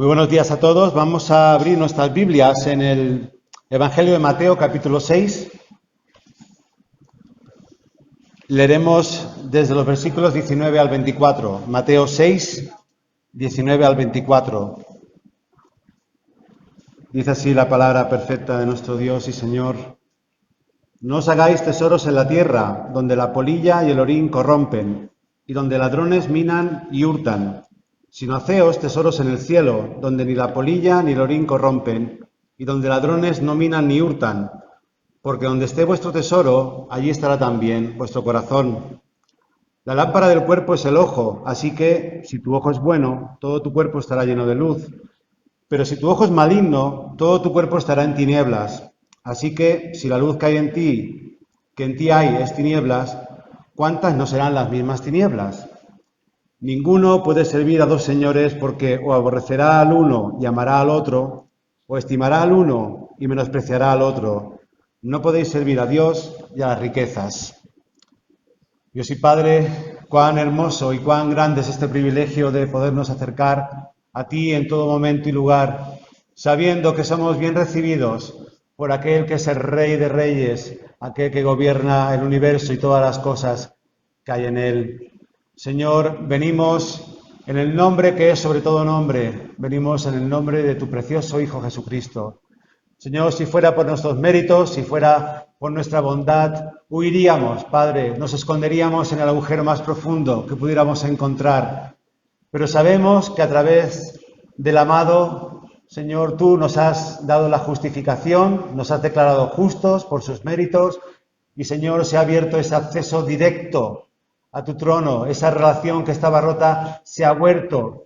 Muy buenos días a todos. Vamos a abrir nuestras Biblias en el Evangelio de Mateo, capítulo 6. Leeremos desde los versículos 19 al 24. Mateo 6, 19 al 24. Dice así la palabra perfecta de nuestro Dios y Señor. No os hagáis tesoros en la tierra, donde la polilla y el orín corrompen, y donde ladrones minan y hurtan, sino haceos tesoros en el cielo, donde ni la polilla ni el orín corrompen, y donde ladrones no minan ni hurtan, porque donde esté vuestro tesoro, allí estará también vuestro corazón. La lámpara del cuerpo es el ojo, así que si tu ojo es bueno, todo tu cuerpo estará lleno de luz. Pero si tu ojo es maligno, todo tu cuerpo estará en tinieblas. Así que si la luz que hay en ti, que en ti hay, es tinieblas, ¿cuántas no serán las mismas tinieblas? Ninguno puede servir a dos señores, porque o aborrecerá al uno y amará al otro, o estimará al uno y menospreciará al otro. No podéis servir a Dios y a las riquezas. Dios y Padre, cuán hermoso y cuán grande es este privilegio de podernos acercar a ti en todo momento y lugar, sabiendo que somos bien recibidos por aquel que es el Rey de Reyes, aquel que gobierna el universo y todas las cosas que hay en él. Señor, venimos en el nombre que es sobre todo nombre, venimos en el nombre de tu precioso Hijo Jesucristo. Señor, si fuera por nuestros méritos, si fuera por nuestra bondad, huiríamos, Padre, nos esconderíamos en el agujero más profundo que pudiéramos encontrar. Pero sabemos que a través del amado, Señor, tú nos has dado la justificación, nos has declarado justos por sus méritos y, Señor, se ha abierto ese acceso directo a tu trono. Esa relación que estaba rota se ha vuelto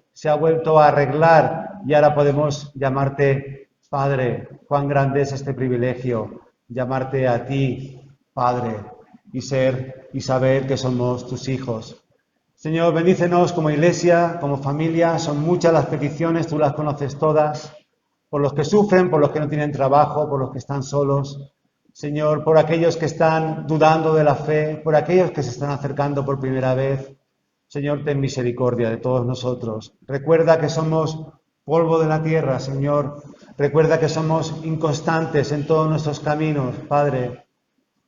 a arreglar y ahora podemos llamarte Padre. Cuán grande es este privilegio, llamarte a ti, Padre, y saber que somos tus hijos. Señor, bendícenos como iglesia, como familia. Son muchas las peticiones, tú las conoces todas, por los que sufren, por los que no tienen trabajo, por los que están solos. Señor, por aquellos que están dudando de la fe, por aquellos que se están acercando por primera vez. Señor, ten misericordia de todos nosotros. Recuerda que somos polvo de la tierra, Señor. Recuerda que somos inconstantes en todos nuestros caminos. Padre,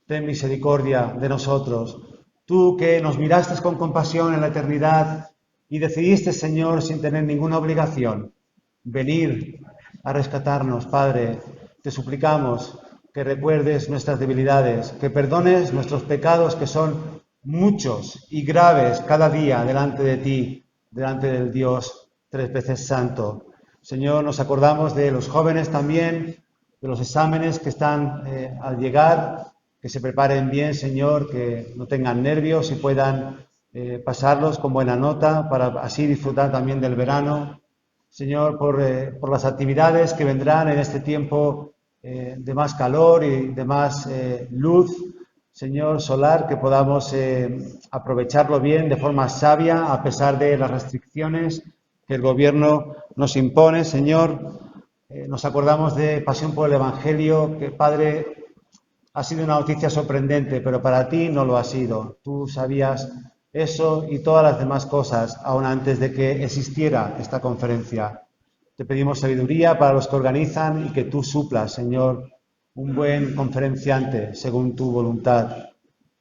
ten misericordia de nosotros. Tú que nos miraste con compasión en la eternidad y decidiste, Señor, sin tener ninguna obligación, venir a rescatarnos, Padre, te suplicamos que recuerdes nuestras debilidades, que perdones nuestros pecados, que son muchos y graves cada día delante de ti, delante del Dios tres veces santo. Señor, nos acordamos de los jóvenes también, de los exámenes que están al llegar, que se preparen bien, Señor, que no tengan nervios y puedan pasarlos con buena nota para así disfrutar también del verano. Señor, por las actividades que vendrán en este tiempo de más calor y de más luz, Señor, solar, que podamos aprovecharlo bien de forma sabia a pesar de las restricciones que el Gobierno nos impone. Señor, nos acordamos de Pasión por el Evangelio, que, Padre, ha sido una noticia sorprendente, pero para ti no lo ha sido. Tú sabías eso y todas las demás cosas, aún antes de que existiera esta conferencia. Te pedimos sabiduría para los que organizan y que tú suplas, Señor, un buen conferenciante según tu voluntad.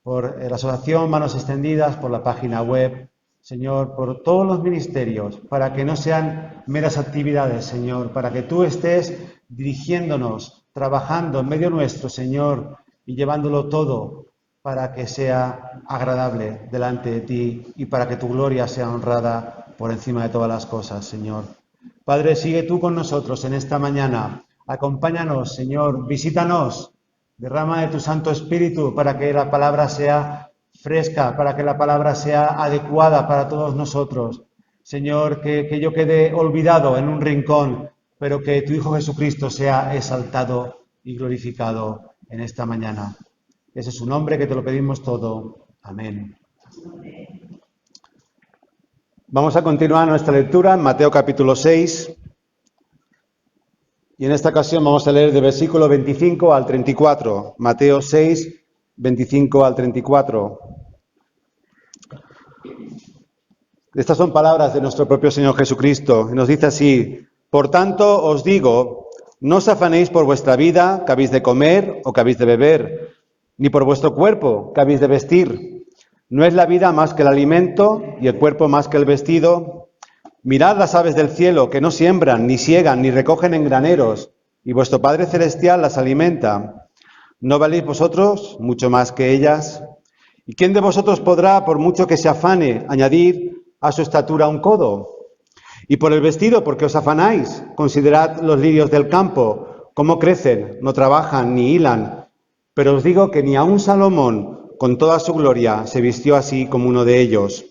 Por la asociación Manos Extendidas, por la página web, Señor, por todos los ministerios, para que no sean meras actividades, Señor, para que tú estés dirigiéndonos, trabajando en medio nuestro, Señor, y llevándolo todo para que sea agradable delante de ti y para que tu gloria sea honrada por encima de todas las cosas, Señor. Padre, sigue tú con nosotros en esta mañana. Acompáñanos, Señor, visítanos, derrama de tu Santo Espíritu para que la palabra sea fresca, para que la palabra sea adecuada para todos nosotros. Señor, que yo quede olvidado en un rincón, pero que tu Hijo Jesucristo sea exaltado y glorificado en esta mañana. Ese es su nombre, que te lo pedimos todo. Amén. Vamos a continuar nuestra lectura en Mateo capítulo 6. Y en esta ocasión vamos a leer de versículo 25 al 34. Mateo 6, 25 al 34. Estas son palabras de nuestro propio Señor Jesucristo. Y nos dice así: Por tanto, os digo, no os afanéis por vuestra vida, que habéis de comer o que habéis de beber, ni por vuestro cuerpo, que habéis de vestir. ¿No es la vida más que el alimento y el cuerpo más que el vestido? Mirad las aves del cielo, que no siembran, ni siegan, ni recogen en graneros, y vuestro Padre Celestial las alimenta. ¿No valéis vosotros mucho más que ellas? ¿Y quién de vosotros podrá, por mucho que se afane, añadir a su estatura un codo? Y por el vestido, ¿por qué os afanáis? Considerad los lirios del campo, cómo crecen, no trabajan ni hilan. Pero os digo que ni aun Salomón, con toda su gloria, se vistió así como uno de ellos.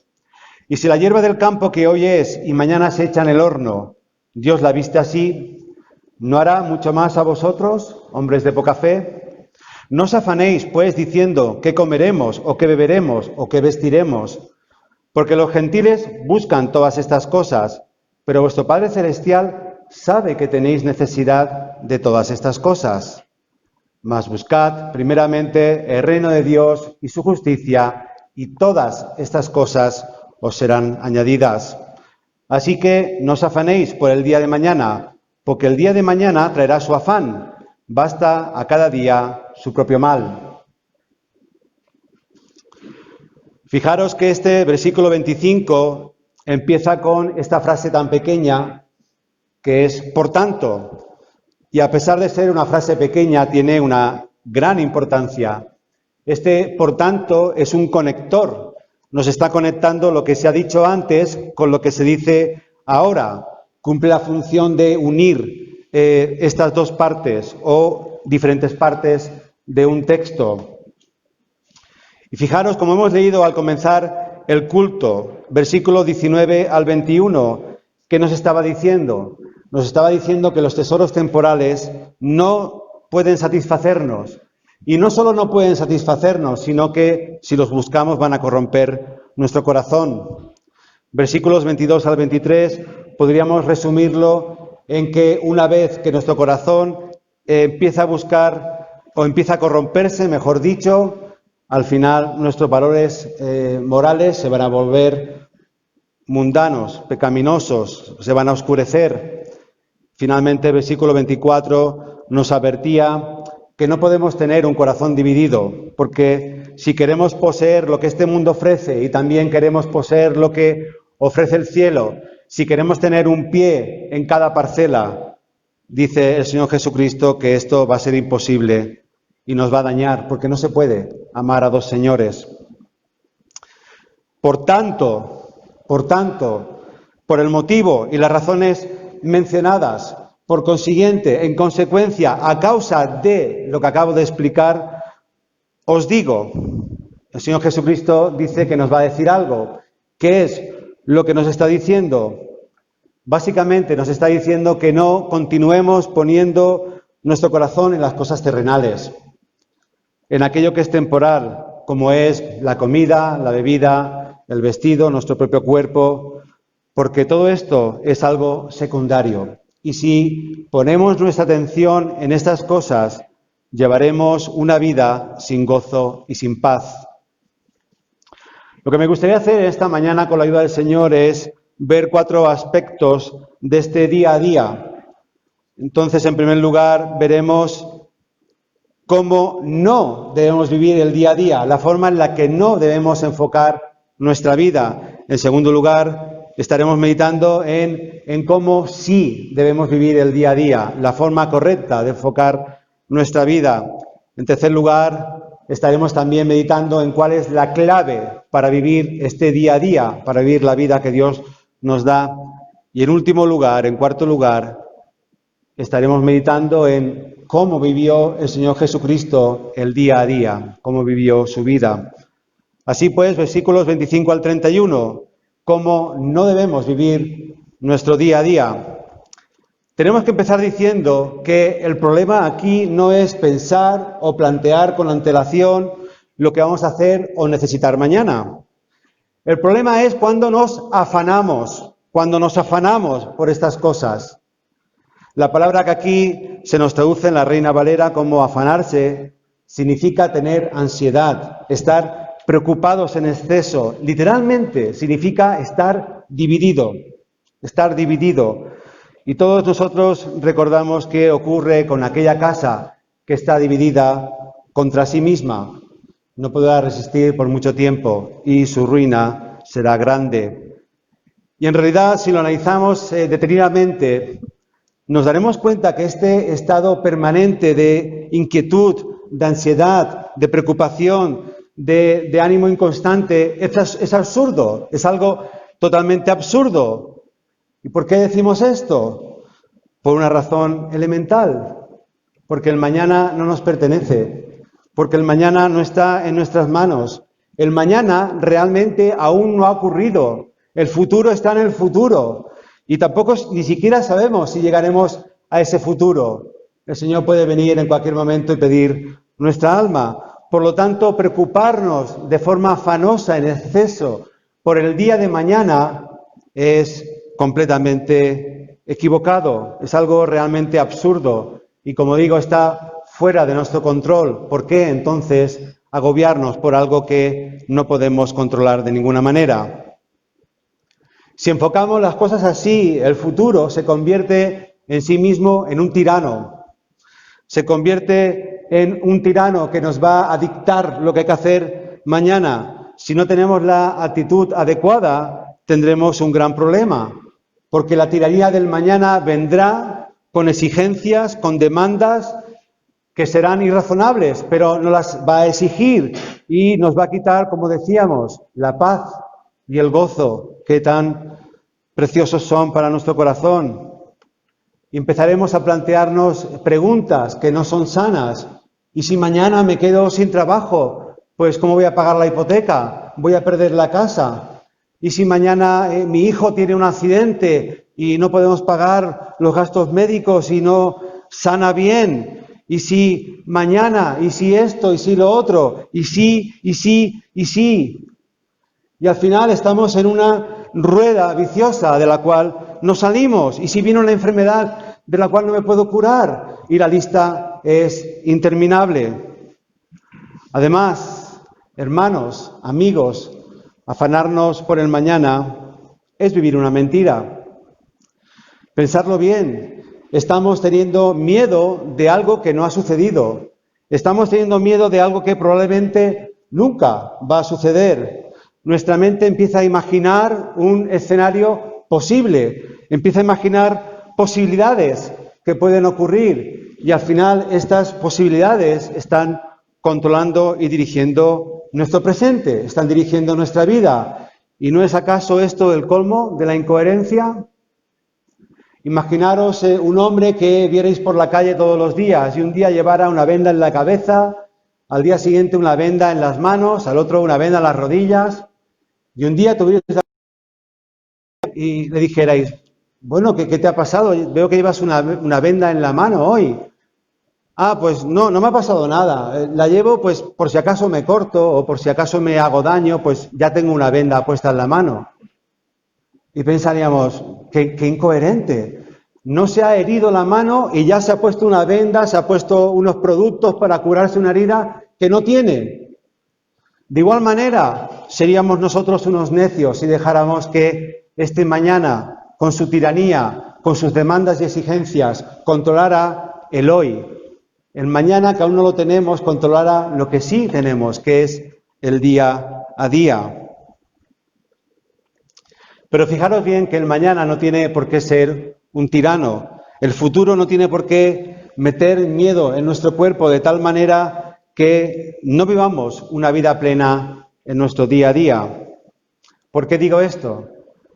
Y si la hierba del campo que hoy es y mañana se echa en el horno, Dios la viste así, ¿no hará mucho más a vosotros, hombres de poca fe? No os afanéis, pues, diciendo qué comeremos, o qué beberemos, o qué vestiremos, porque los gentiles buscan todas estas cosas, pero vuestro Padre Celestial sabe que tenéis necesidad de todas estas cosas. Mas buscad primeramente el reino de Dios y su justicia, y todas estas cosas os serán añadidas. Así que no os afanéis por el día de mañana, porque el día de mañana traerá su afán. Basta a cada día su propio mal. Fijaros que este versículo 25 empieza con esta frase tan pequeña que es por tanto, y a pesar de ser una frase pequeña tiene una gran importancia. Este por tanto es un conector, nos está conectando lo que se ha dicho antes con lo que se dice ahora, cumple la función de unir estas dos partes o diferentes partes de un texto. Y fijaros, como hemos leído al comenzar el culto, versículo 19 al 21, ¿qué nos estaba diciendo? Nos estaba diciendo que los tesoros temporales no pueden satisfacernos. Y no solo no pueden satisfacernos, sino que si los buscamos van a corromper nuestro corazón. Versículos 22 al 23 podríamos resumirlo en que una vez que nuestro corazón empieza a buscar o empieza a corromperse, mejor dicho, al final nuestros valores morales se van a volver mundanos, pecaminosos, se van a oscurecer. Finalmente, el versículo 24 nos advertía que no podemos tener un corazón dividido, porque si queremos poseer lo que este mundo ofrece y también queremos poseer lo que ofrece el cielo, si queremos tener un pie en cada parcela, dice el Señor Jesucristo que esto va a ser imposible y nos va a dañar, porque no se puede amar a dos señores. Por tanto, por el motivo y las razones mencionadas, por consiguiente, en consecuencia, a causa de lo que acabo de explicar, os digo, el Señor Jesucristo dice que nos va a decir algo. ¿Qué es lo que nos está diciendo? Básicamente nos está diciendo que no continuemos poniendo nuestro corazón en las cosas terrenales, en aquello que es temporal, como es la comida, la bebida, el vestido, nuestro propio cuerpo, porque todo esto es algo secundario. Y si ponemos nuestra atención en estas cosas, llevaremos una vida sin gozo y sin paz. Lo que me gustaría hacer esta mañana con la ayuda del Señor es ver 4 aspectos de este día a día. Entonces, en primer lugar, veremos cómo no debemos vivir el día a día, la forma en la que no debemos enfocar nuestra vida. En segundo lugar, estaremos meditando en cómo sí debemos vivir el día a día, la forma correcta de enfocar nuestra vida. En tercer lugar, estaremos también meditando en cuál es la clave para vivir este día a día, para vivir la vida que Dios nos da. Y en último lugar, en cuarto lugar, estaremos meditando en cómo vivió el Señor Jesucristo el día a día, cómo vivió su vida. Así pues, versículos 25 al 31, cómo no debemos vivir nuestro día a día. Tenemos que empezar diciendo que el problema aquí no es pensar o plantear con antelación lo que vamos a hacer o necesitar mañana. El problema es cuando nos afanamos por estas cosas. La palabra que aquí se nos traduce en la Reina Valera como afanarse significa tener ansiedad, estar preocupados en exceso. Literalmente significa estar dividido. Y todos nosotros recordamos qué ocurre con aquella casa que está dividida contra sí misma. No podrá resistir por mucho tiempo y su ruina será grande. Y en realidad, si lo analizamos detenidamente, nos daremos cuenta que este estado permanente de inquietud, de ansiedad, de preocupación, de ánimo inconstante, es absurdo, es algo totalmente absurdo. ¿Y por qué decimos esto? Por una razón elemental, porque el mañana no nos pertenece, porque el mañana no está en nuestras manos. El mañana realmente aún no ha ocurrido, el futuro está en el futuro y tampoco ni siquiera sabemos si llegaremos a ese futuro. El Señor puede venir en cualquier momento y pedir nuestra alma. Por lo tanto, preocuparnos de forma afanosa, en exceso, por el día de mañana es completamente equivocado, es algo realmente absurdo y, como digo, está fuera de nuestro control. ¿Por qué entonces agobiarnos por algo que no podemos controlar de ninguna manera? Si enfocamos las cosas así, el futuro se convierte en sí mismo en un tirano. Se convierte en un tirano que nos va a dictar lo que hay que hacer mañana. Si no tenemos la actitud adecuada, tendremos un gran problema, porque la tiranía del mañana vendrá con exigencias, con demandas que serán irrazonables, pero nos las va a exigir y nos va a quitar, como decíamos, la paz y el gozo que tan preciosos son para nuestro corazón. Y empezaremos a plantearnos preguntas que no son sanas. ¿Y si mañana me quedo sin trabajo? Pues ¿cómo voy a pagar la hipoteca? ¿Voy a perder la casa? ¿Y si mañana mi hijo tiene un accidente y no podemos pagar los gastos médicos y no sana bien? ¿Y si mañana? ¿Y si esto? ¿Y si lo otro? ¿Y si? ¿Y si? ¿Y si? Y al final estamos en una rueda viciosa de la cual no salimos. ¿Y si viene una enfermedad de la cual no me puedo curar? Y la lista es interminable. Además, hermanos, amigos, afanarnos por el mañana es vivir una mentira. Pensarlo bien, estamos teniendo miedo de algo que no ha sucedido. Estamos teniendo miedo de algo que probablemente nunca va a suceder. Nuestra mente empieza a imaginar un escenario posible, empieza a imaginar posibilidades que pueden ocurrir y al final estas posibilidades están controlando y dirigiendo nuestro presente, están dirigiendo nuestra vida. ¿Y no es acaso esto el colmo de la incoherencia? Imaginaros un hombre que vierais por la calle todos los días y un día llevara una venda en la cabeza, al día siguiente una venda en las manos, al otro una venda en las rodillas, y un día tuvierais y le dijerais, bueno, ¿qué te ha pasado? Veo que llevas una venda en la mano hoy. Ah, pues no me ha pasado nada. La llevo pues por si acaso me corto o por si acaso me hago daño, pues ya tengo una venda puesta en la mano. Y pensaríamos, qué incoherente. No se ha herido la mano y ya se ha puesto una venda, se ha puesto unos productos para curarse una herida que no tiene. De igual manera, seríamos nosotros unos necios si dejáramos que este mañana, con su tiranía, con sus demandas y exigencias, controlara el hoy. El mañana, que aún no lo tenemos, controlara lo que sí tenemos, que es el día a día. Pero fijaros bien que el mañana no tiene por qué ser un tirano. El futuro no tiene por qué meter miedo en nuestro cuerpo de tal manera que no vivamos una vida plena en nuestro día a día. ¿Por qué digo esto?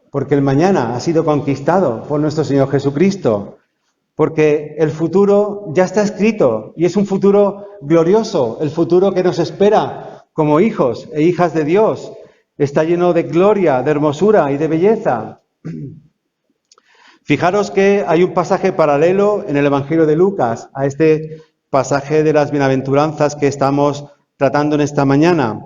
Porque el mañana ha sido conquistado por nuestro Señor Jesucristo. Porque el futuro ya está escrito y es un futuro glorioso, el futuro que nos espera como hijos e hijas de Dios. Está lleno de gloria, de hermosura y de belleza. Fijaros que hay un pasaje paralelo en el Evangelio de Lucas a este pasaje de las bienaventuranzas que estamos tratando en esta mañana.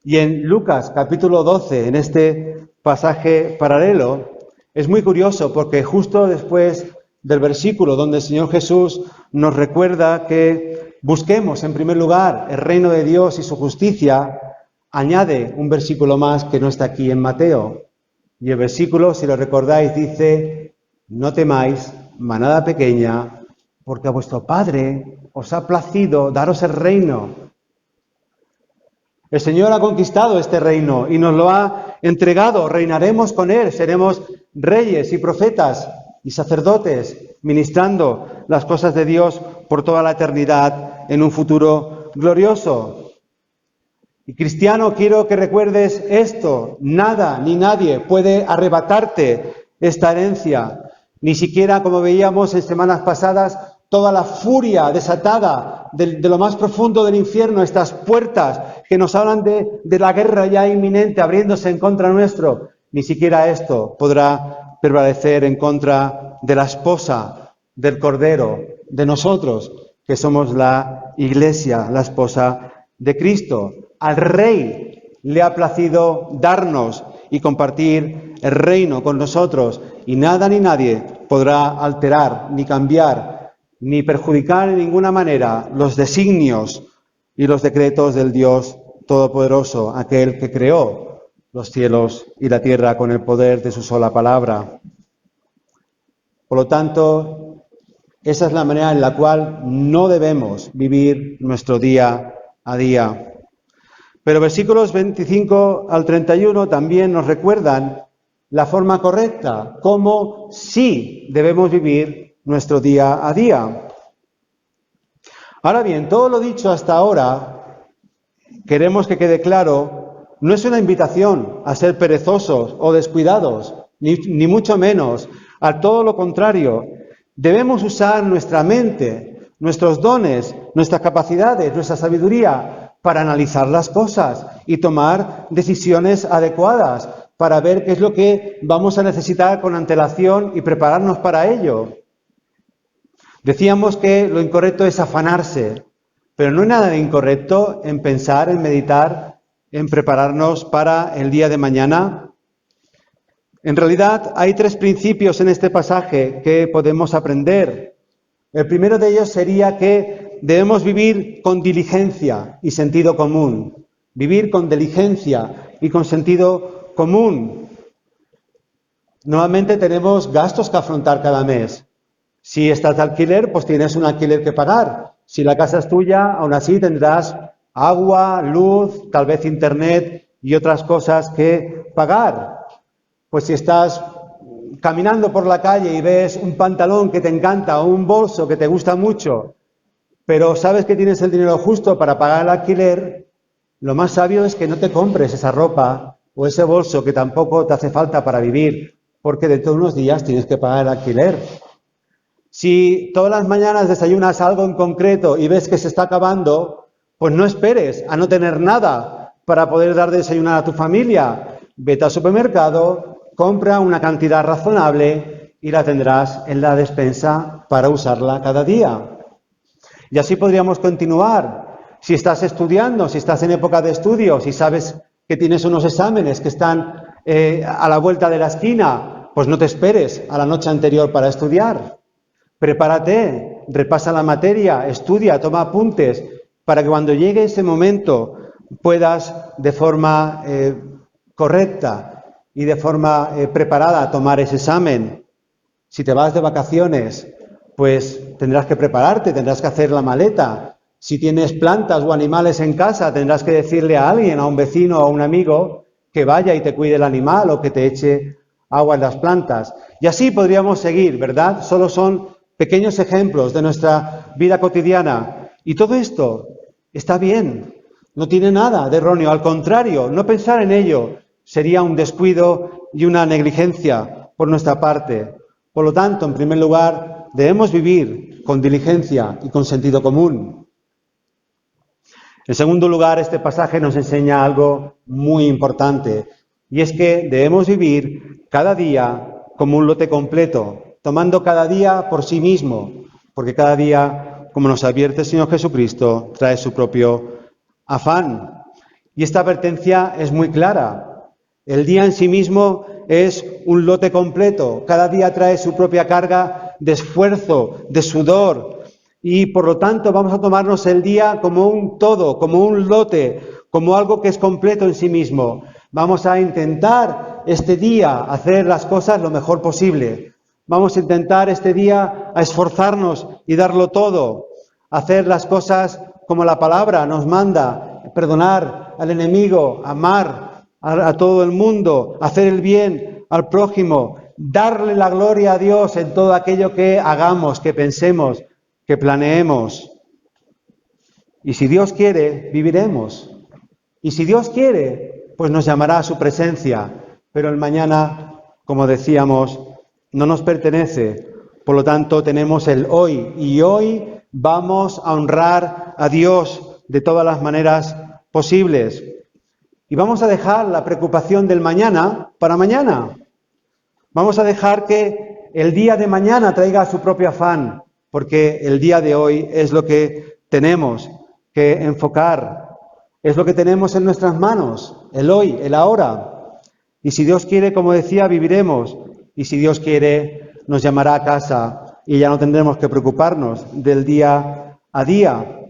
Y en Lucas capítulo 12, en este pasaje paralelo, es muy curioso porque justo después del versículo donde el Señor Jesús nos recuerda que busquemos en primer lugar el reino de Dios y su justicia, añade un versículo más que no está aquí en Mateo. Y el versículo, si lo recordáis, dice: No temáis, manada pequeña, porque a vuestro Padre os ha placido daros el reino. El Señor ha conquistado este reino y nos lo ha entregado. Reinaremos con Él, seremos reyes y profetas y sacerdotes, ministrando las cosas de Dios por toda la eternidad en un futuro glorioso. Y cristiano, quiero que recuerdes esto: nada ni nadie puede arrebatarte esta herencia, ni siquiera, como veíamos en semanas pasadas, toda la furia desatada de lo más profundo del infierno, estas puertas que nos hablan de la guerra ya inminente abriéndose en contra nuestro. Ni siquiera esto podrá prevalecer en contra de la esposa del Cordero, de nosotros, que somos la Iglesia, la esposa de Cristo. Al Rey le ha placido darnos y compartir el reino con nosotros, y nada ni nadie podrá alterar, ni cambiar, ni perjudicar en ninguna manera los designios y los decretos del Dios Todopoderoso, aquel que creó los cielos y la tierra con el poder de su sola palabra. Por lo tanto, esa es la manera en la cual no debemos vivir nuestro día a día. Pero versículos 25 al 31 también nos recuerdan la forma correcta, cómo sí debemos vivir nuestro día a día. Ahora bien, todo lo dicho hasta ahora, queremos que quede claro, no es una invitación a ser perezosos o descuidados, ni mucho menos, a todo lo contrario. Debemos usar nuestra mente, nuestros dones, nuestras capacidades, nuestra sabiduría para analizar las cosas y tomar decisiones adecuadas, para ver qué es lo que vamos a necesitar con antelación y prepararnos para ello. Decíamos que lo incorrecto es afanarse, pero no hay nada de incorrecto en pensar, en meditar, en prepararnos para el día de mañana. En realidad hay 3 principios en este pasaje que podemos aprender. El primero de ellos sería que debemos vivir con diligencia y sentido común. Vivir con diligencia y con sentido común. Normalmente tenemos gastos que afrontar cada mes. Si estás de alquiler, pues tienes un alquiler que pagar. Si la casa es tuya, aún así tendrás agua, luz, tal vez internet y otras cosas que pagar. Pues si estás caminando por la calle y ves un pantalón que te encanta o un bolso que te gusta mucho, pero sabes que tienes el dinero justo para pagar el alquiler, lo más sabio es que no te compres esa ropa o ese bolso que tampoco te hace falta para vivir, porque dentro de unos días tienes que pagar el alquiler. Si todas las mañanas desayunas algo en concreto y ves que se está acabando, pues no esperes a no tener nada para poder dar de desayunar a tu familia. Vete al supermercado, compra una cantidad razonable y la tendrás en la despensa para usarla cada día. Y así podríamos continuar. Si estás estudiando, si estás en época de estudio, si sabes que tienes unos exámenes que están a la vuelta de la esquina, pues no te esperes a la noche anterior para estudiar. Prepárate, repasa la materia, estudia, toma apuntes, para que cuando llegue ese momento puedas de forma correcta y de forma preparada tomar ese examen. Si te vas de vacaciones, pues tendrás que prepararte, tendrás que hacer la maleta. Si tienes plantas o animales en casa, tendrás que decirle a alguien, a un vecino o a un amigo, que vaya y te cuide el animal o que te eche agua en las plantas. Y así podríamos seguir, ¿verdad? Solo son pequeños ejemplos de nuestra vida cotidiana. Y todo esto está bien, no tiene nada de erróneo. Al contrario, no pensar en ello sería un descuido y una negligencia por nuestra parte. Por lo tanto, en primer lugar, debemos vivir con diligencia y con sentido común. En segundo lugar, este pasaje nos enseña algo muy importante, y es que debemos vivir cada día como un lote completo, tomando cada día por sí mismo, porque cada día, como nos advierte el Señor Jesucristo, trae su propio afán. Y esta advertencia es muy clara. El día en sí mismo es un lote completo. Cada día trae su propia carga de esfuerzo, de sudor. Y por lo tanto vamos a tomarnos el día como un todo, como un lote, como algo que es completo en sí mismo. Vamos a intentar este día hacer las cosas lo mejor posible. Vamos a intentar este día a esforzarnos y darlo todo, hacer las cosas como la palabra nos manda, perdonar al enemigo, amar a todo el mundo, hacer el bien al prójimo, darle la gloria a Dios en todo aquello que hagamos, que pensemos, que planeemos. Y si Dios quiere, viviremos. Y si Dios quiere, pues nos llamará a su presencia. Pero el mañana, como decíamos, no nos pertenece. Por lo tanto, tenemos el hoy. Y hoy vamos a honrar a Dios de todas las maneras posibles. Y vamos a dejar la preocupación del mañana para mañana. Vamos a dejar que el día de mañana traiga su propio afán, porque el día de hoy es lo que tenemos que enfocar, es lo que tenemos en nuestras manos, el hoy, el ahora. Y si Dios quiere, como decía, viviremos. Y si Dios quiere, nos llamará a casa y ya no tendremos que preocuparnos del día a día.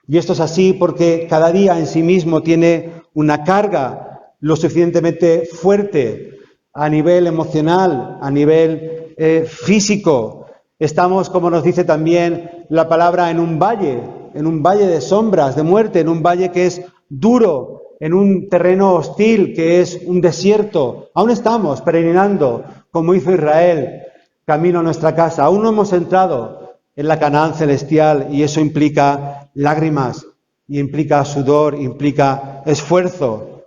Y esto es así porque cada día en sí mismo tiene una carga lo suficientemente fuerte a nivel emocional, a nivel físico. Estamos, como nos dice también la palabra, en un valle de sombras, de muerte, en un valle que es duro, en un terreno hostil que es un desierto. Aún estamos peregrinando, como hizo Israel, camino a nuestra casa. Aún no hemos entrado en la Canaán celestial y eso implica lágrimas, y implica sudor, implica esfuerzo.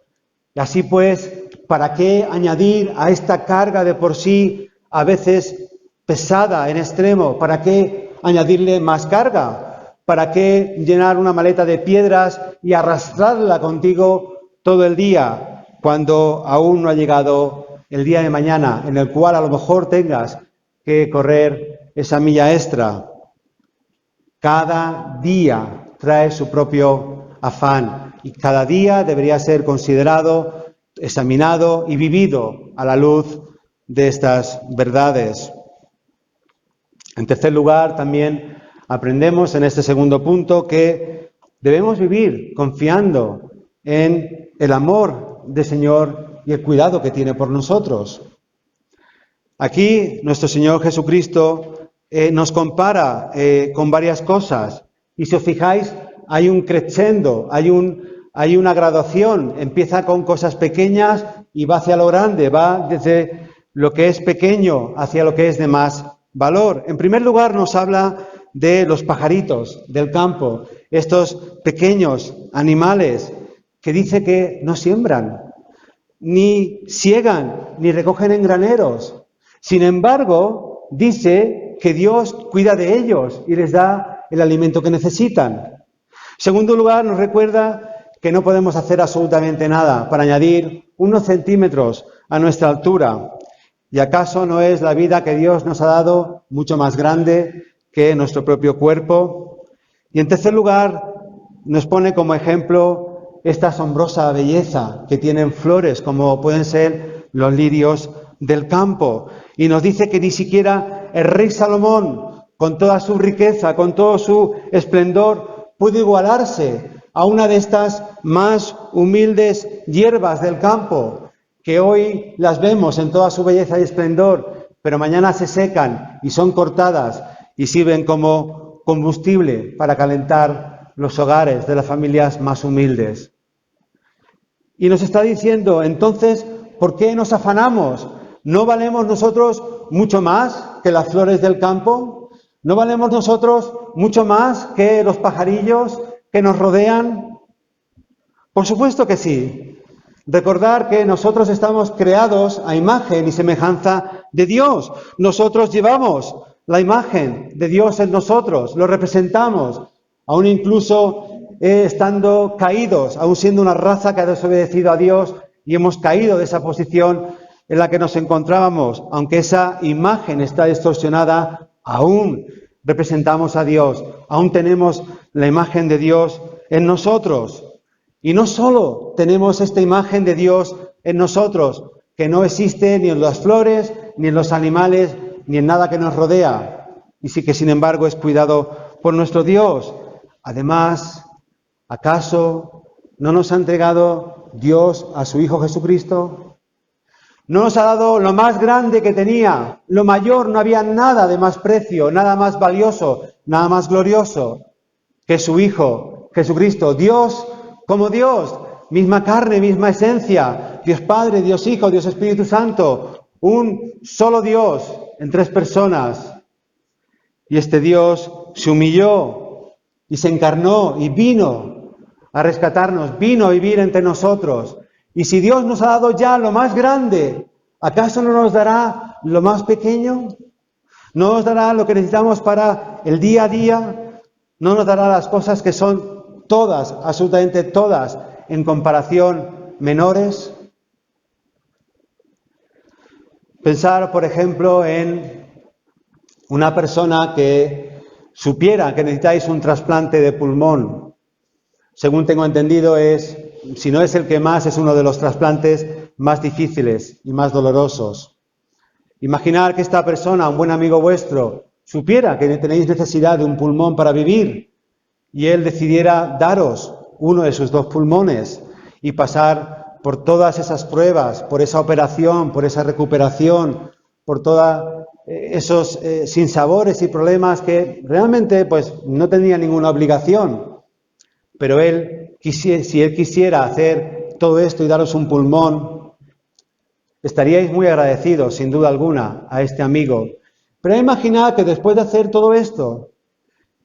Y así pues, ¿para qué añadir a esta carga de por sí a veces pesada en extremo? ¿Para qué añadirle más carga? ¿Para qué llenar una maleta de piedras y arrastrarla contigo todo el día cuando aún no ha llegado el día de mañana en el cual a lo mejor tengas que correr esa milla extra? Cada día trae su propio afán y cada día debería ser considerado, examinado y vivido a la luz de estas verdades. En tercer lugar, también aprendemos en este segundo punto que debemos vivir confiando en el amor del Señor y el cuidado que tiene por nosotros. Aquí nuestro Señor Jesucristo nos compara con varias cosas y si os fijáis hay un crescendo, hay una graduación, empieza con cosas pequeñas y va hacia lo grande, va desde lo que es pequeño hacia lo que es de más valor. En primer lugar nos habla de los pajaritos del campo, estos pequeños animales que dice que no siembran, ni siegan, ni recogen en graneros. Sin embargo, dice que Dios cuida de ellos y les da el alimento que necesitan. En segundo lugar, nos recuerda que no podemos hacer absolutamente nada para añadir unos centímetros a nuestra altura. ¿Y acaso no es la vida que Dios nos ha dado mucho más grande que nuestro propio cuerpo? Y en tercer lugar, nos pone como ejemplo esta asombrosa belleza que tienen flores, como pueden ser los lirios del campo. Y nos dice que ni siquiera el rey Salomón, con toda su riqueza, con todo su esplendor, pudo igualarse a una de estas más humildes hierbas del campo, que hoy las vemos en toda su belleza y esplendor, pero mañana se secan y son cortadas y sirven como combustible para calentar los hogares de las familias más humildes. Y nos está diciendo, entonces, ¿por qué nos afanamos? ¿No valemos nosotros mucho más que las flores del campo? ¿No valemos nosotros mucho más que los pajarillos que nos rodean? Por supuesto que sí. Recordar que nosotros estamos creados a imagen y semejanza de Dios. Nosotros llevamos la imagen de Dios en nosotros, lo representamos, aún incluso estando caídos, aún siendo una raza que ha desobedecido a Dios y hemos caído de esa posición en la que nos encontrábamos, aunque esa imagen está distorsionada, aún representamos a Dios, aún tenemos la imagen de Dios en nosotros. Y no solo tenemos esta imagen de Dios en nosotros, que no existe ni en las flores, ni en los animales, ni en nada que nos rodea, y sí que sin embargo es cuidado por nuestro Dios. Además, ¿acaso no nos ha entregado Dios a su Hijo Jesucristo? No nos ha dado lo más grande que tenía, lo mayor, no había nada de más precio, nada más valioso, nada más glorioso que su Hijo, Jesucristo. Dios como Dios, misma carne, misma esencia, Dios Padre, Dios Hijo, Dios Espíritu Santo, un solo Dios en tres personas. Y este Dios se humilló y se encarnó y vino a rescatarnos, vino a vivir entre nosotros. Y si Dios nos ha dado ya lo más grande, ¿acaso no nos dará lo más pequeño? ¿No nos dará lo que necesitamos para el día a día? ¿No nos dará las cosas que son todas, absolutamente todas, en comparación menores? Pensar, por ejemplo, en una persona que supiera que necesitáis un trasplante de pulmón. Según tengo entendido, si no es el que más, es uno de los trasplantes más difíciles y más dolorosos. Imaginar que esta persona, un buen amigo vuestro, supiera que tenéis necesidad de un pulmón para vivir y él decidiera daros uno de sus dos pulmones y pasar por todas esas pruebas, por esa operación, por esa recuperación, por todos esos sinsabores y problemas que realmente pues no tenía ninguna obligación. Pero si él quisiera hacer todo esto y daros un pulmón, estaríais muy agradecidos, sin duda alguna, a este amigo. Pero imaginad que después de hacer todo esto,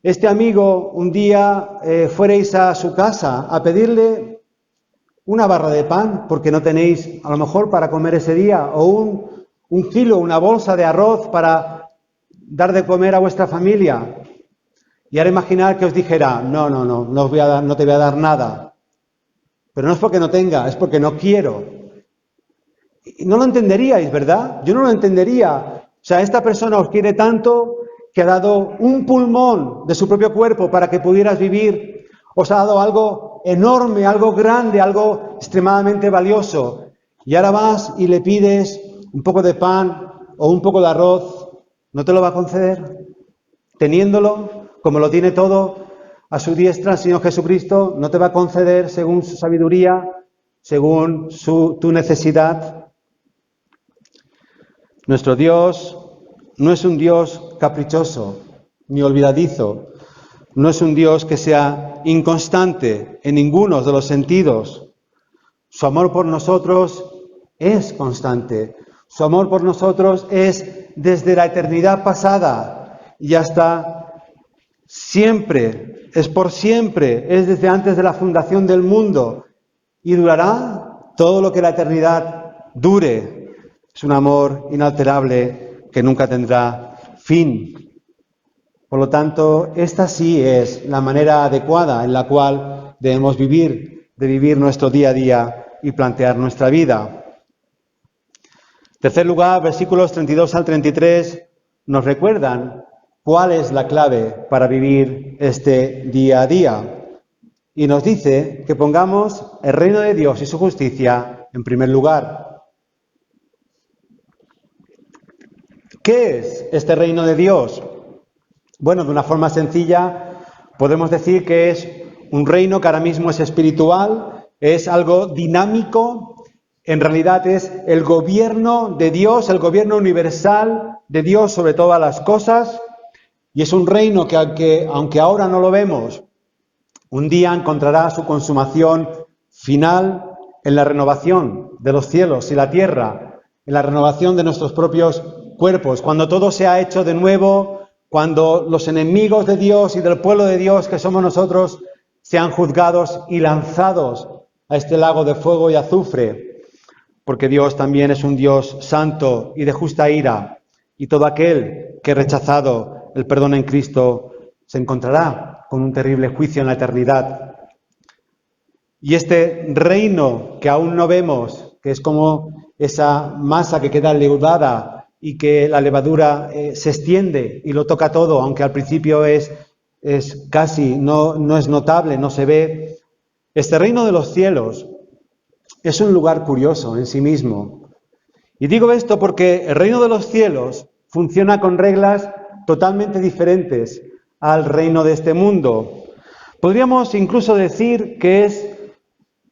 este amigo un día fuerais a su casa a pedirle una barra de pan, porque no tenéis a lo mejor para comer ese día, o un kilo, una bolsa de arroz para dar de comer a vuestra familia. Y ahora imaginad que os dijera, no os voy a dar, no te voy a dar nada. Pero no es porque no tenga, es porque no quiero. Y no lo entenderíais, ¿verdad? Yo no lo entendería. O sea, esta persona os quiere tanto que ha dado un pulmón de su propio cuerpo para que pudieras vivir. Os ha dado algo enorme, algo grande, algo extremadamente valioso. Y ahora vas y le pides un poco de pan o un poco de arroz. ¿No te lo va a conceder? Teniéndolo, como lo tiene todo, a su diestra el Señor Jesucristo, no te va a conceder según su sabiduría, según tu necesidad. Nuestro Dios no es un Dios caprichoso ni olvidadizo, no es un Dios que sea inconstante en ninguno de los sentidos. Su amor por nosotros es constante, su amor por nosotros es desde la eternidad pasada y hasta siempre, es por siempre, es desde antes de la fundación del mundo y durará todo lo que la eternidad dure. Es un amor inalterable que nunca tendrá fin. Por lo tanto, esta sí es la manera adecuada en la cual debemos vivir nuestro día a día y plantear nuestra vida. En tercer lugar, versículos 32 al 33 nos recuerdan cuál es la clave para vivir este día a día. Y nos dice que pongamos el reino de Dios y su justicia en primer lugar. ¿Qué es este reino de Dios? Bueno, de una forma sencilla podemos decir que es un reino que ahora mismo es espiritual, es algo dinámico, en realidad es el gobierno de Dios, el gobierno universal de Dios sobre todas las cosas, y es un reino que aunque ahora no lo vemos, un día encontrará su consumación final en la renovación de los cielos y la tierra, en la renovación de nuestros propios cuerpos, cuando todo se ha hecho de nuevo, cuando los enemigos de Dios y del pueblo de Dios que somos nosotros sean juzgados y lanzados a este lago de fuego y azufre, porque Dios también es un Dios santo y de justa ira, y todo aquel que ha rechazado el perdón en Cristo se encontrará con un terrible juicio en la eternidad. Y este reino que aún no vemos, que es como esa masa que queda leudada y que la levadura se extiende y lo toca todo, aunque al principio es casi, no es notable, no se ve. Este reino de los cielos es un lugar curioso en sí mismo. Y digo esto porque el reino de los cielos funciona con reglas totalmente diferentes al reino de este mundo. Podríamos incluso decir que es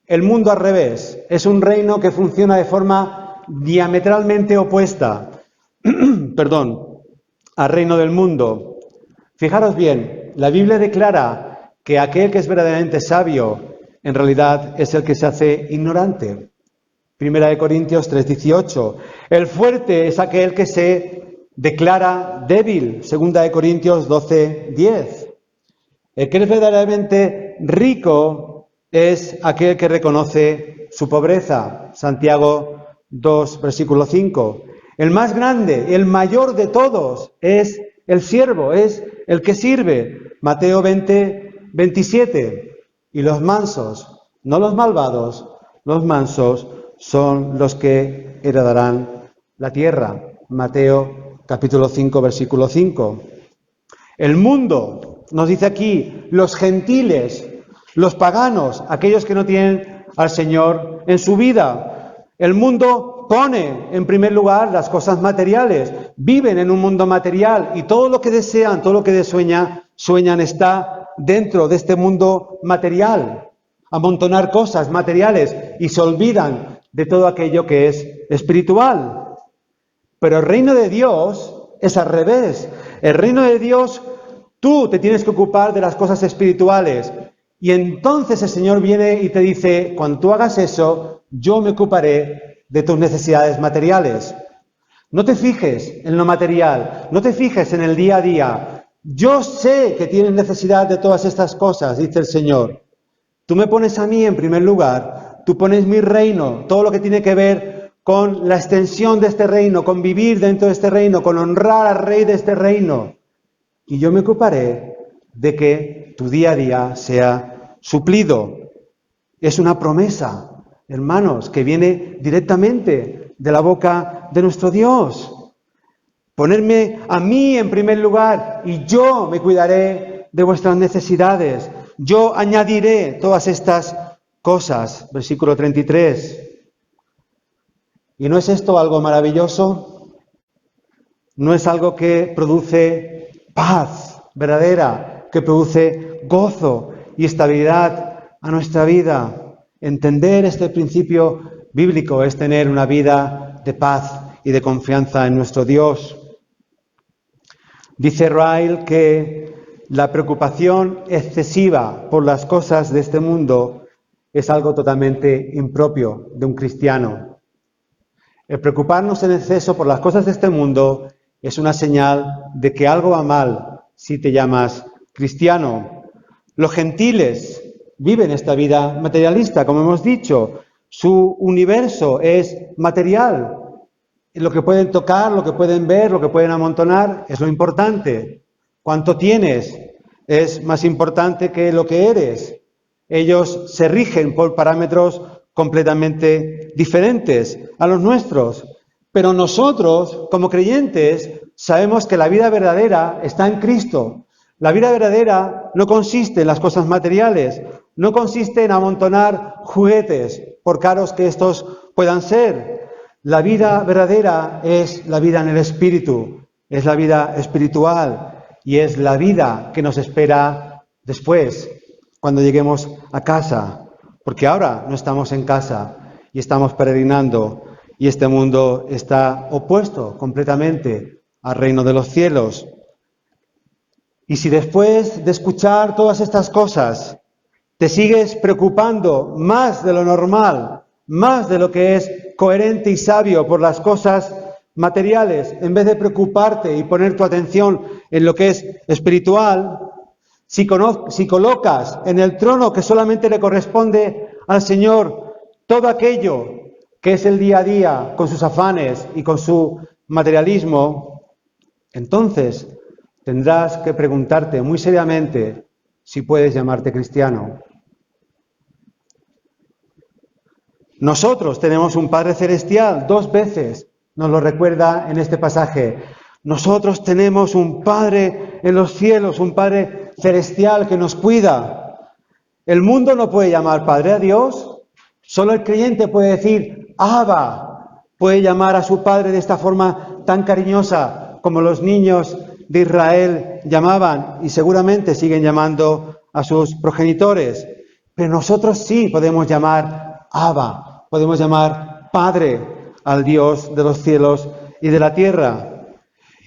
el mundo al revés. Es un reino que funciona de forma diametralmente opuesta, perdón, al reino del mundo. Fijaros bien, la Biblia declara que aquel que es verdaderamente sabio, en realidad es el que se hace ignorante. 1 Corintios 3:18. El fuerte es aquel que se declara débil. 2 Corintios 12:10. El que es verdaderamente rico es aquel que reconoce su pobreza. Santiago 2, versículo 5. El más grande, el mayor de todos es el siervo, es el que sirve. Mateo 20:27. Y los mansos, no los malvados, los mansos son los que heredarán la tierra. Mateo capítulo 5, versículo 5. El mundo, nos dice aquí, los gentiles, los paganos, aquellos que no tienen al Señor en su vida. El mundo pone en primer lugar las cosas materiales, viven en un mundo material y todo lo que desean, todo lo que sueñan está dentro de este mundo material. Amontonar cosas materiales y se olvidan de todo aquello que es espiritual. Pero el reino de Dios es al revés. El reino de Dios, tú te tienes que ocupar de las cosas espirituales. Y entonces el Señor viene y te dice, cuando tú hagas eso, yo me ocuparé de tus necesidades materiales. No te fijes en lo material, no te fijes en el día a día. Yo sé que tienes necesidad de todas estas cosas, dice el Señor. Tú me pones a mí en primer lugar, tú pones mi reino, todo lo que tiene que ver con la extensión de este reino, con vivir dentro de este reino, con honrar al rey de este reino. Y yo me ocuparé de que tu día a día sea suplido. Es una promesa, hermanos, que viene directamente de la boca de nuestro Dios. Ponerme a mí en primer lugar y yo me cuidaré de vuestras necesidades. Yo añadiré todas estas cosas. Versículo 33. ¿Y no es esto algo maravilloso? ¿No es algo que produce paz verdadera, que produce gozo y estabilidad a nuestra vida? Entender este principio bíblico es tener una vida de paz y de confianza en nuestro Dios. Dice Ryle que la preocupación excesiva por las cosas de este mundo es algo totalmente impropio de un cristiano. El preocuparnos en exceso por las cosas de este mundo es una señal de que algo va mal si te llamas cristiano. Los gentiles viven esta vida materialista, como hemos dicho. Su universo es material. Lo que pueden tocar, lo que pueden ver, lo que pueden amontonar es lo importante. Cuánto tienes es más importante que lo que eres. Ellos se rigen por parámetros completamente diferentes a los nuestros. Pero nosotros, como creyentes, sabemos que la vida verdadera está en Cristo. La vida verdadera no consiste en las cosas materiales, no consiste en amontonar juguetes, por caros que estos puedan ser. La vida verdadera es la vida en el Espíritu, es la vida espiritual y es la vida que nos espera después, cuando lleguemos a casa. Porque ahora no estamos en casa y estamos peregrinando y este mundo está opuesto completamente al reino de los cielos. Y si después de escuchar todas estas cosas te sigues preocupando más de lo normal, más de lo que es coherente y sabio por las cosas materiales, en vez de preocuparte y poner tu atención en lo que es espiritual, si colocas en el trono que solamente le corresponde al Señor todo aquello que es el día a día con sus afanes y con su materialismo, entonces tendrás que preguntarte muy seriamente si puedes llamarte cristiano. Nosotros tenemos un Padre Celestial, 2 veces nos lo recuerda en este pasaje. Nosotros tenemos un Padre en los cielos, un Padre Celestial que nos cuida. El mundo no puede llamar Padre a Dios, solo el creyente puede decir Abba, puede llamar a su Padre de esta forma tan cariñosa como los niños de Israel llamaban y seguramente siguen llamando a sus progenitores. Pero nosotros sí podemos llamar Abba, podemos llamar Padre al Dios de los cielos y de la tierra.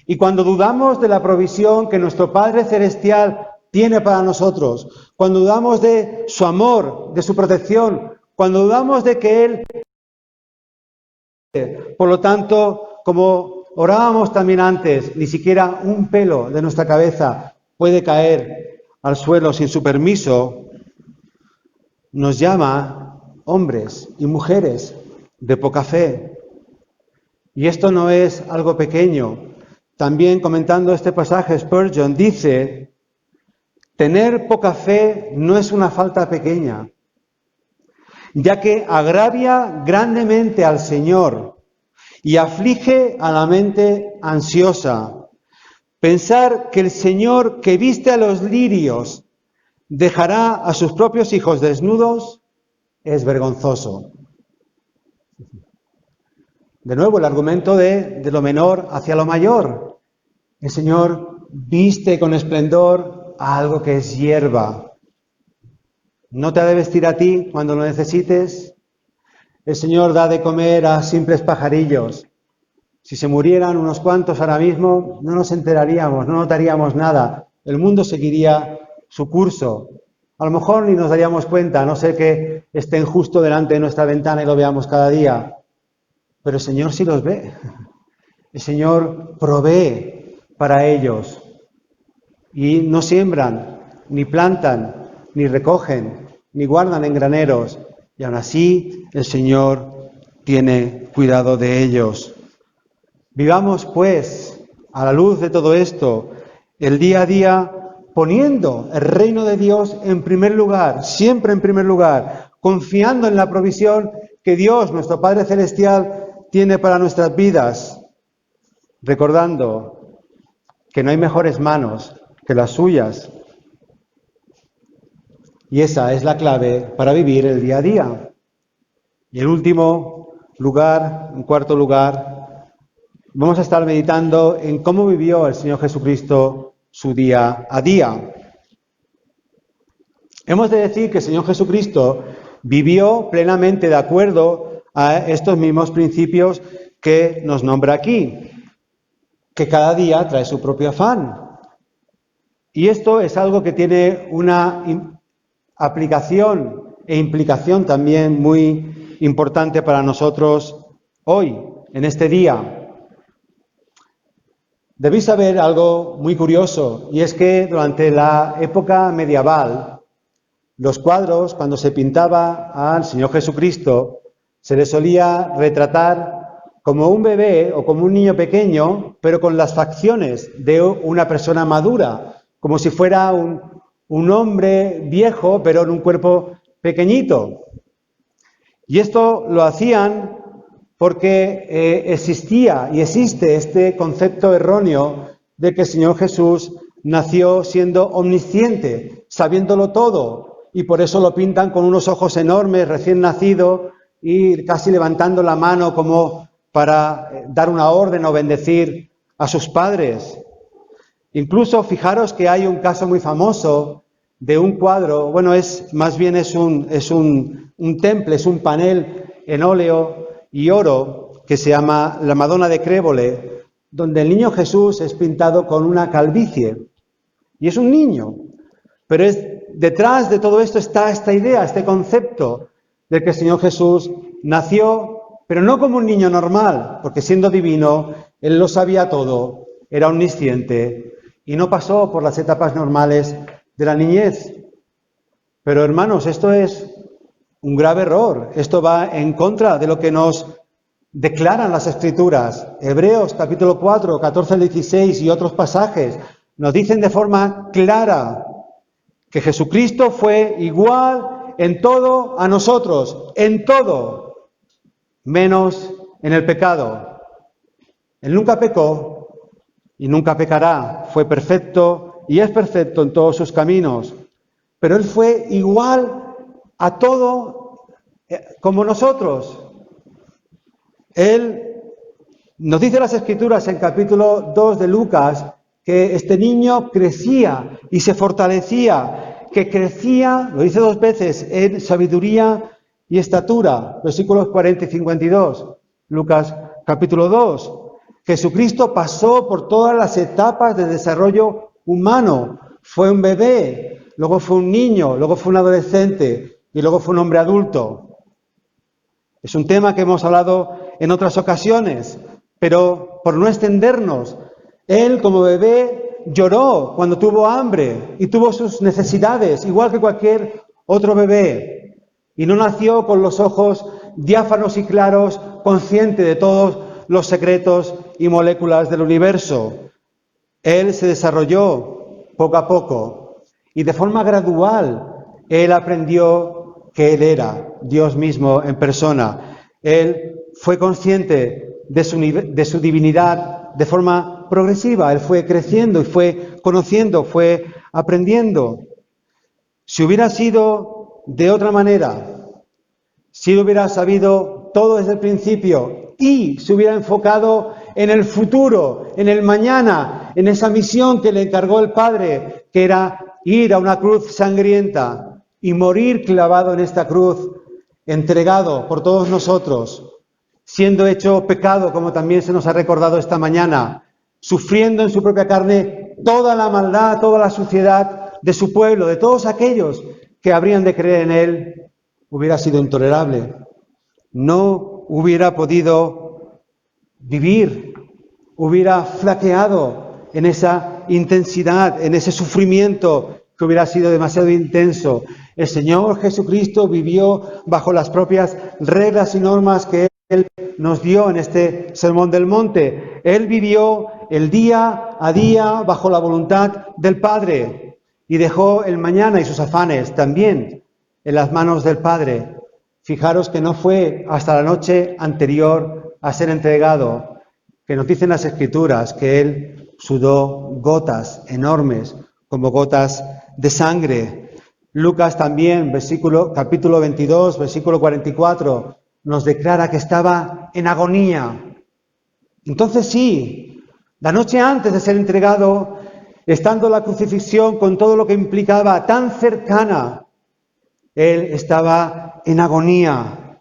Y cuando dudamos de la provisión que nuestro Padre Celestial tiene para nosotros, cuando dudamos de su amor, de su protección, cuando dudamos de que Él... Por lo tanto, como orábamos también antes, ni siquiera un pelo de nuestra cabeza puede caer al suelo sin su permiso, nos llama hombres y mujeres de poca fe. Y esto no es algo pequeño. También comentando este pasaje, Spurgeon dice: tener poca fe no es una falta pequeña, ya que agravia grandemente al Señor y aflige a la mente ansiosa. Pensar que el Señor, que viste a los lirios, dejará a sus propios hijos desnudos es vergonzoso. De nuevo, el argumento de lo menor hacia lo mayor. El Señor viste con esplendor a algo que es hierba. ¿No te ha de vestir a ti cuando lo necesites? El Señor da de comer a simples pajarillos. Si se murieran unos cuantos ahora mismo, no nos enteraríamos, no notaríamos nada. El mundo seguiría su curso. A lo mejor ni nos daríamos cuenta, a no ser que estén justo delante de nuestra ventana y lo veamos cada día. Pero el Señor sí los ve. El Señor provee para ellos. Y no siembran, ni plantan, ni recogen, ni guardan en graneros. Y aún así el Señor tiene cuidado de ellos. Vivamos, pues, a la luz de todo esto, el día a día, poniendo el reino de Dios en primer lugar, siempre en primer lugar, confiando en la provisión que Dios, nuestro Padre Celestial, tiene para nuestras vidas, recordando que no hay mejores manos que las suyas. Y esa es la clave para vivir el día a día. Y en último lugar, en cuarto lugar, vamos a estar meditando en cómo vivió el Señor Jesucristo su día a día. Hemos de decir que el Señor Jesucristo vivió plenamente de acuerdo a estos mismos principios que nos nombra aquí, que cada día trae su propio afán. Y esto es algo que tiene una aplicación e implicación también muy importante para nosotros hoy, en este día. Debéis saber algo muy curioso, y es que durante la época medieval, los cuadros, cuando se pintaba al Señor Jesucristo, se le solía retratar como un bebé o como un niño pequeño, pero con las facciones de una persona madura, como si fuera un hombre viejo, pero en un cuerpo pequeñito. Y esto lo hacían porque existía y existe este concepto erróneo de que el Señor Jesús nació siendo omnisciente, sabiéndolo todo, y por eso lo pintan con unos ojos enormes, recién nacido, y casi levantando la mano como para dar una orden o bendecir a sus padres. Incluso fijaros que hay un caso muy famoso de un cuadro, bueno, más bien es un temple, es un panel en óleo y oro que se llama la Madonna de Crévole, donde el niño Jesús es pintado con una calvicie. Y es un niño, pero detrás de todo esto está esta idea, este concepto de que el Señor Jesús nació, pero no como un niño normal, porque siendo divino, Él lo sabía todo, era omnisciente y no pasó por las etapas normales de la niñez. Pero hermanos, esto es un grave error. Esto va en contra de lo que nos declaran las Escrituras. Hebreos capítulo 4, 14 al 16 y otros pasajes nos dicen de forma clara que Jesucristo fue igual en todo a nosotros, en todo, menos en el pecado. Él nunca pecó y nunca pecará. Fue perfecto y es perfecto en todos sus caminos. Pero Él fue igual a todo como nosotros. Él nos dice las Escrituras en capítulo 2 de Lucas que este niño crecía y se fortalecía, que crecía, lo dice 2 veces, en sabiduría y estatura, versículos 40 y 52. Lucas capítulo 2. Jesucristo pasó por todas las etapas de desarrollo humano. Fue un bebé, luego fue un niño, luego fue un adolescente y luego fue un hombre adulto. Es un tema que hemos hablado en otras ocasiones, pero por no extendernos, él como bebé lloró cuando tuvo hambre y tuvo sus necesidades, igual que cualquier otro bebé. Y no nació con los ojos diáfanos y claros, consciente de todos los secretos y moléculas del universo. Él se desarrolló poco a poco y de forma gradual él aprendió que él era Dios mismo en persona. Él fue consciente de su divinidad de forma progresiva. Él fue creciendo y fue conociendo, fue aprendiendo. Si hubiera sido de otra manera, si hubiera sabido todo desde el principio y se hubiera enfocado en el futuro, en el mañana, en esa misión que le encargó el Padre, que era ir a una cruz sangrienta y morir clavado en esta cruz, entregado por todos nosotros, siendo hecho pecado, como también se nos ha recordado esta mañana, sufriendo en su propia carne toda la maldad, toda la suciedad de su pueblo, de todos aquellos que habrían de creer en él, hubiera sido intolerable. No hubiera podido vivir, hubiera flaqueado en esa intensidad, en ese sufrimiento que hubiera sido demasiado intenso. El Señor Jesucristo vivió bajo las propias reglas y normas que Él nos dio en este Sermón del Monte. Él vivió el día a día bajo la voluntad del Padre y dejó el mañana y sus afanes también en las manos del Padre. Fijaros que no fue hasta la noche anterior a ser entregado, que nos dicen las Escrituras que Él sudó gotas enormes, como gotas de sangre. Lucas también, capítulo 22, versículo 44, nos declara que estaba en agonía. Entonces sí, la noche antes de ser entregado, estando la crucifixión con todo lo que implicaba tan cercana, Él estaba en agonía,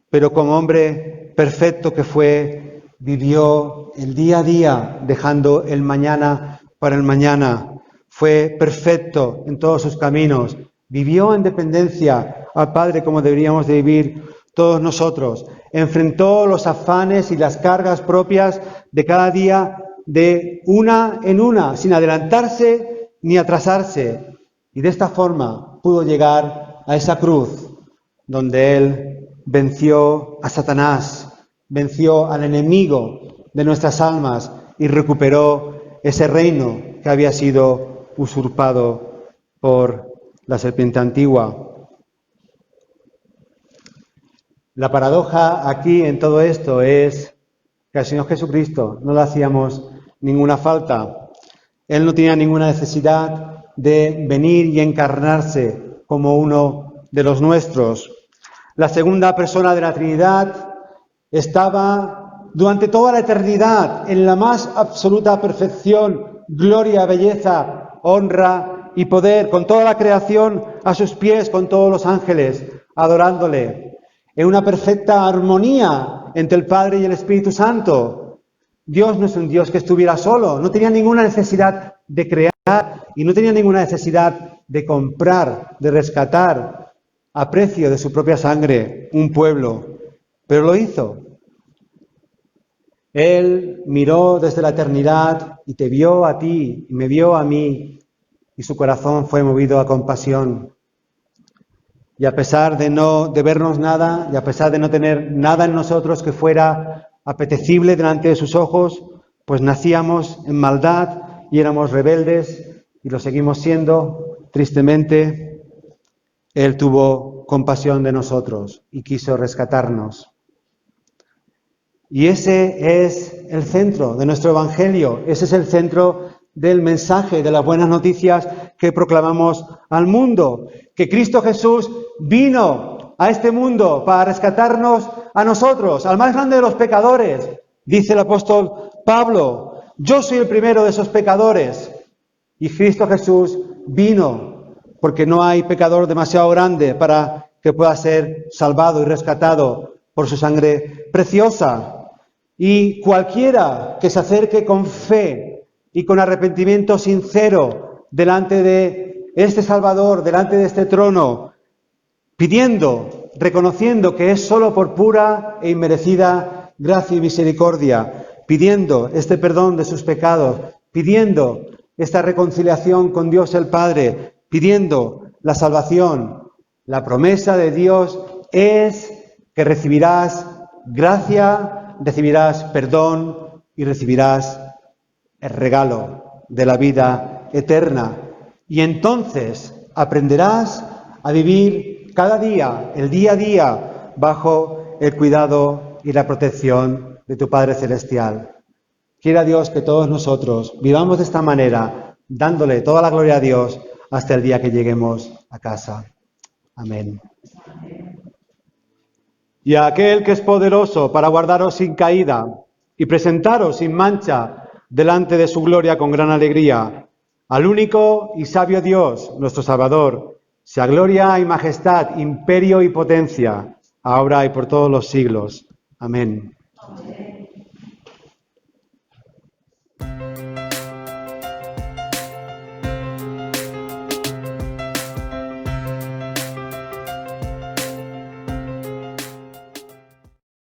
pero como hombre perfecto que fue, vivió el día a día, dejando el mañana para el mañana. Fue perfecto en todos sus caminos, vivió en dependencia al Padre como deberíamos de vivir todos nosotros. Enfrentó los afanes y las cargas propias de cada día de una en una, sin adelantarse ni atrasarse. Y de esta forma pudo llegar a esa cruz donde Él venció a Satanás, venció al enemigo de nuestras almas y recuperó ese reino que había sido usurpado por la serpiente antigua. La paradoja aquí en todo esto es que al Señor Jesucristo no le hacíamos ninguna falta. Él no tenía ninguna necesidad de venir y encarnarse como uno de los nuestros. La segunda persona de la Trinidad estaba durante toda la eternidad en la más absoluta perfección, gloria, belleza, honra y poder, con toda la creación a sus pies, con todos los ángeles, adorándole, en una perfecta armonía entre el Padre y el Espíritu Santo. Dios no es un Dios que estuviera solo, no tenía ninguna necesidad de crear y no tenía ninguna necesidad de comprar, de rescatar a precio de su propia sangre un pueblo, pero lo hizo. Él miró desde la eternidad y te vio a ti y me vio a mí y su corazón fue movido a compasión. Y a pesar de no debernos nada y a pesar de no tener nada en nosotros que fuera apetecible delante de sus ojos, pues nacíamos en maldad y éramos rebeldes y lo seguimos siendo, tristemente. Él tuvo compasión de nosotros y quiso rescatarnos. Y ese es el centro de nuestro Evangelio, ese es el centro del mensaje, de las buenas noticias que proclamamos al mundo, que Cristo Jesús vino a este mundo para rescatarnos a nosotros, al más grande de los pecadores, dice el apóstol Pablo. Yo soy el primero de esos pecadores. Y Cristo Jesús vino porque no hay pecador demasiado grande para que pueda ser salvado y rescatado. por su sangre preciosa. Y cualquiera que se acerque con fe y con arrepentimiento sincero delante de este Salvador, delante de este trono, pidiendo, reconociendo que es solo por pura e inmerecida gracia y misericordia, pidiendo este perdón de sus pecados, pidiendo esta reconciliación con Dios el Padre, pidiendo la salvación. La promesa de Dios es que recibirás gracia, recibirás perdón y recibirás el regalo de la vida eterna. Y entonces aprenderás a vivir cada día, el día a día, bajo el cuidado y la protección de tu Padre Celestial. Quiera Dios que todos nosotros vivamos de esta manera, dándole toda la gloria a Dios hasta el día que lleguemos a casa. Amén. Y a aquel que es poderoso para guardaros sin caída y presentaros sin mancha delante de su gloria con gran alegría, al único y sabio Dios, nuestro Salvador, sea gloria y majestad, imperio y potencia, ahora y por todos los siglos. Amén. Amén.